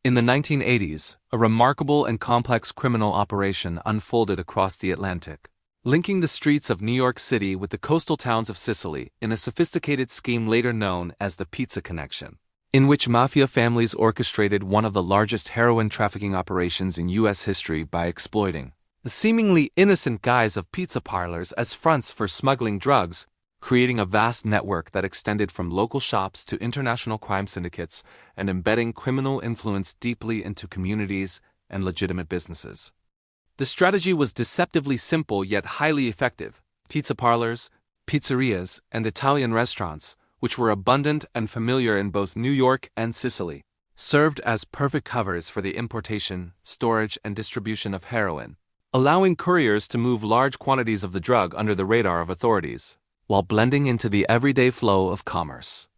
In the 1980s, a remarkable and complex criminal operation unfolded across the Atlantic, linking the streets of New York City with the coastal towns of Sicily in a sophisticated scheme later known as the Pizza Connection, in which mafia families orchestrated one of the largest heroin trafficking operations in U.S. history by exploiting the seemingly innocent guise of pizza parlors as fronts for smuggling drugs, creating a vast network that extended from local shops to international crime syndicates and embedding criminal influence deeply into communities and legitimate businesses. The strategy was deceptively simple yet highly effective. Pizza parlors, pizzerias, and Italian restaurants, which were abundant and familiar in both New York and Sicily, served as perfect covers for the importation, storage, and distribution of heroin, allowing couriers to move large quantities of the drug under the radar of authorities, while blending into the everyday flow of commerce.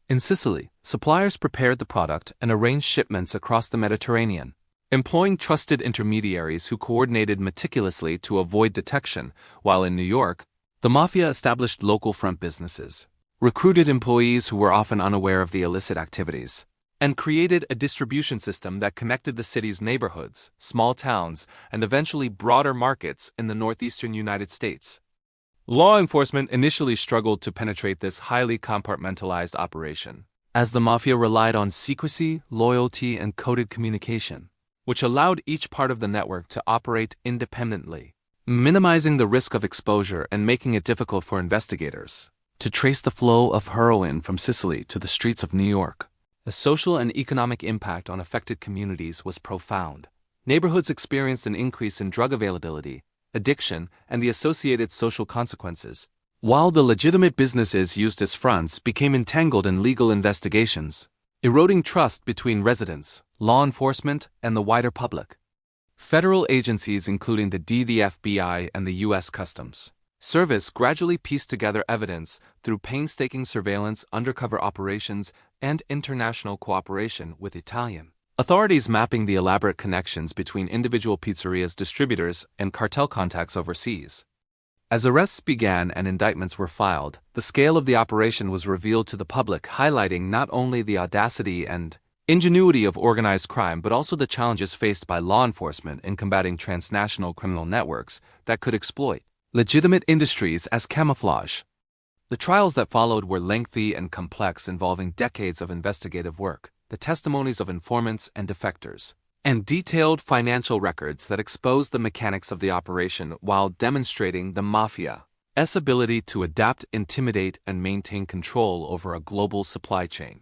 In Sicily, suppliers prepared the product and arranged shipments across the Mediterranean, employing trusted intermediaries who coordinated meticulously to avoid detection, while in New York, the mafia established local front businesses, recruited employees who were often unaware of the illicit activities, and created a distribution system that connected the city's neighborhoods, small towns, and eventually broader markets in the northeastern United States. Law enforcement initially struggled to penetrate this highly compartmentalized operation, as the mafia relied on secrecy, loyalty, and coded communication, which allowed each part of the network to operate independently, minimizing the risk of exposure and making it difficult for investigators to trace the flow of heroin from Sicily to the streets of New York. The social and economic impact on affected communities was profound. Neighborhoods experienced an increase in drug availability, addiction, and the associated social consequences, while the legitimate businesses used as fronts became entangled in legal investigations, eroding trust between residents, law enforcement, and the wider public. Federal agencies including the FBI and the U.S. Customs Service gradually pieced together evidence through painstaking surveillance, undercover operations, and international cooperation with Italian authorities, mapping the elaborate connections between individual pizzerias, distributors, and cartel contacts overseas. As arrests began and indictments were filed, the scale of the operation was revealed to the public, highlighting not only the audacity and ingenuity of organized crime but also the challenges faced by law enforcement in combating transnational criminal networks that could exploit legitimate industries as camouflage. The trials that followed were lengthy and complex, involving decades of investigative work, the testimonies of informants and defectors, and detailed financial records that exposed the mechanics of the operation while demonstrating the mafia's ability to adapt, intimidate, and maintain control over a global supply chain.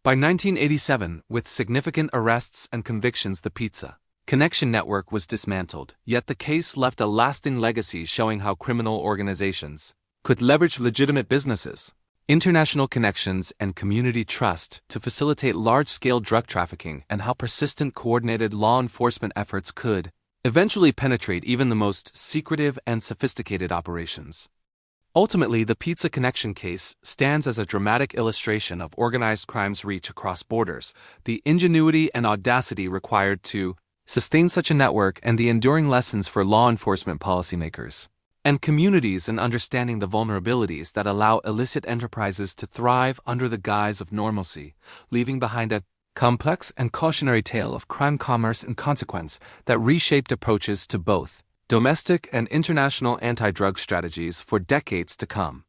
By 1987, with significant arrests and convictions, the Pizza Connection network was dismantled, yet the case left a lasting legacy showing how criminal organizations could leverage legitimate businesses, international connections, and community trust to facilitate large-scale drug trafficking, and how persistent, coordinated law enforcement efforts could eventually penetrate even the most secretive and sophisticated operations. Ultimately, the Pizza Connection case stands as a dramatic illustration of organized crime's reach across borders, the ingenuity and audacity required to sustain such a network, and the enduring lessons for law enforcement policymakers and communities in understanding the vulnerabilities that allow illicit enterprises to thrive under the guise of normalcy, leaving behind a complex and cautionary tale of crime, commerce, and consequence that reshaped approaches to both domestic and international anti-drug strategies for decades to come.